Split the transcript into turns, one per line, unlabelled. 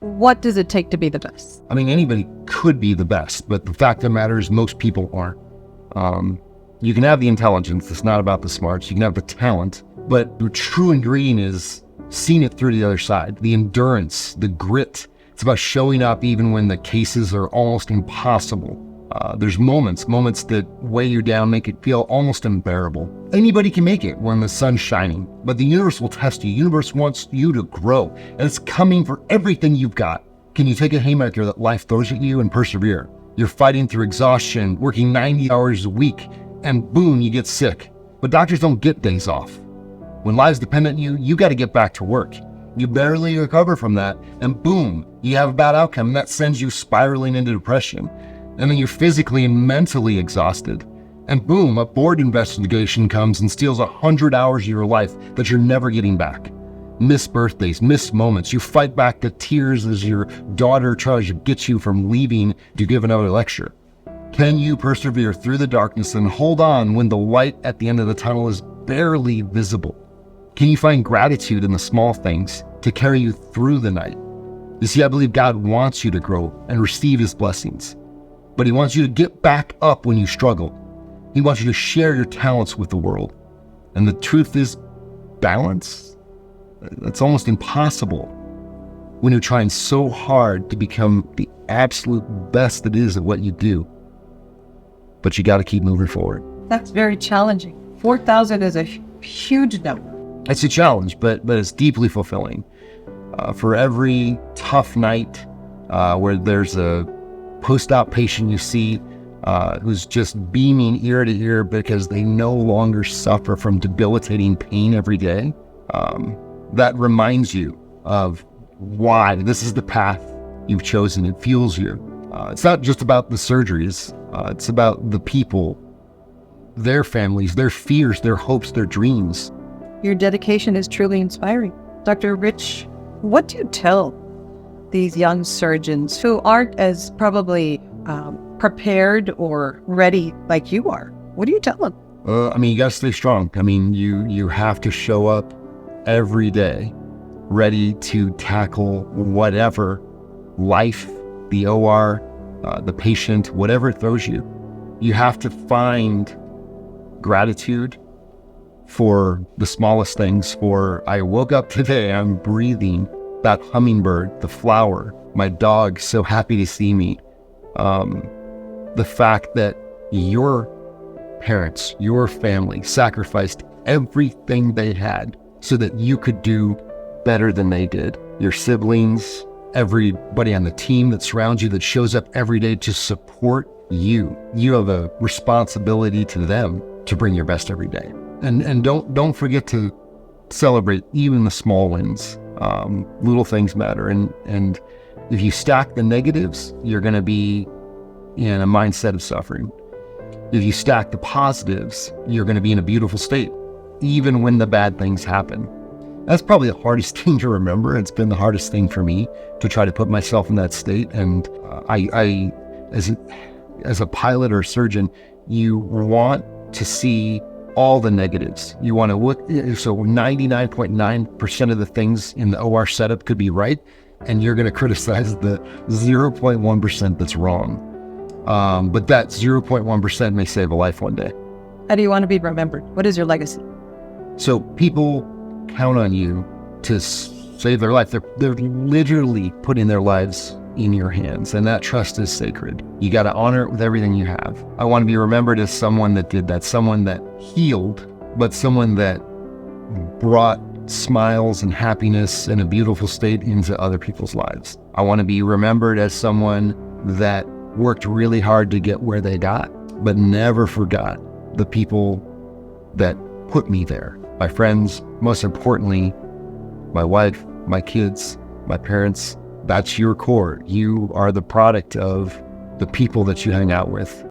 What does it take to be the best?
I mean, anybody could be the best, but the fact of the matter is most people aren't. You can have the intelligence. It's not about the smarts. You can have the talent, but the true ingredient is seeing it through to the other side. The endurance, the grit. It's about showing up even when the cases are almost impossible. There's moments that weigh you down, make it feel almost unbearable. Anybody can make it when the sun's shining, but the universe will test you. The universe wants you to grow, and it's coming for everything you've got. Can you take a haymaker that life throws at you and persevere? You're fighting through exhaustion, working 90 hours a week, and boom, you get sick. But doctors don't get days off. When lives depend on you, you got to get back to work. You barely recover from that, and boom, you have a bad outcome, and that sends you spiraling into depression. And then you're physically and mentally exhausted. And boom, a board investigation comes and steals 100 hours of your life that you're never getting back. Missed birthdays, missed moments. You fight back the tears as your daughter tries to get you from leaving to give another lecture. Can you persevere through the darkness and hold on when the light at the end of the tunnel is barely visible? Can you find gratitude in the small things to carry you through the night? You see, I believe God wants you to grow and receive his blessings. But he wants you to get back up when you struggle. He wants you to share your talents with the world. And the truth is, balance, that's almost impossible when you're trying so hard to become the absolute best it is at what you do. But you got to keep moving forward.
That's very challenging. 4,000 is a huge number.
It's a challenge, but it's deeply fulfilling. For every tough night where there's a post-op patient you see who's just beaming ear to ear because they no longer suffer from debilitating pain every day, that reminds you of why this is the path you've chosen. It fuels you. It's not just about the surgeries. It's about the people, their families, their fears, their hopes, their dreams.
Your dedication is truly inspiring. Dr. Rich, what do you tell these young surgeons who aren't as probably prepared or ready like you are? What do you tell them?
I mean, you got to stay strong. I mean, you have to show up every day ready to tackle whatever life, the OR, the patient, whatever it throws you. You have to find gratitude for the smallest things. For I woke up today, I'm breathing, that hummingbird, the flower, my dog so happy to see me. The fact that your parents, your family sacrificed everything they had so that you could do better than they did. Your siblings, everybody on the team that surrounds you, that shows up every day to support you. You have a responsibility to them to bring your best every day. And don't forget to celebrate even the small wins. Little things matter. And if you stack the negatives, you're going to be in a mindset of suffering. If you stack the positives, you're going to be in a beautiful state, even when the bad things happen. That's probably the hardest thing to remember. It's been the hardest thing for me to try to put myself in that state. And I as a pilot or a surgeon, you want to see all the negatives. You want to look, so 99.9% of the things in the OR setup could be right, and you're going to criticize the 0.1% that's wrong. But that 0.1% may save a life one day.
How do you want to be remembered? What is your legacy?
So people count on you to save their life. They're literally putting their lives in your hands, and that trust is sacred. You got to honor it with everything you have. I want to be remembered as someone that did that, someone that healed, but someone that brought smiles and happiness and a beautiful state into other people's lives. I want to be remembered as someone that worked really hard to get where they got, but never forgot the people that put me there. My friends, most importantly, my wife, my kids, my parents. That's your core. You are the product of the people that you hang out with.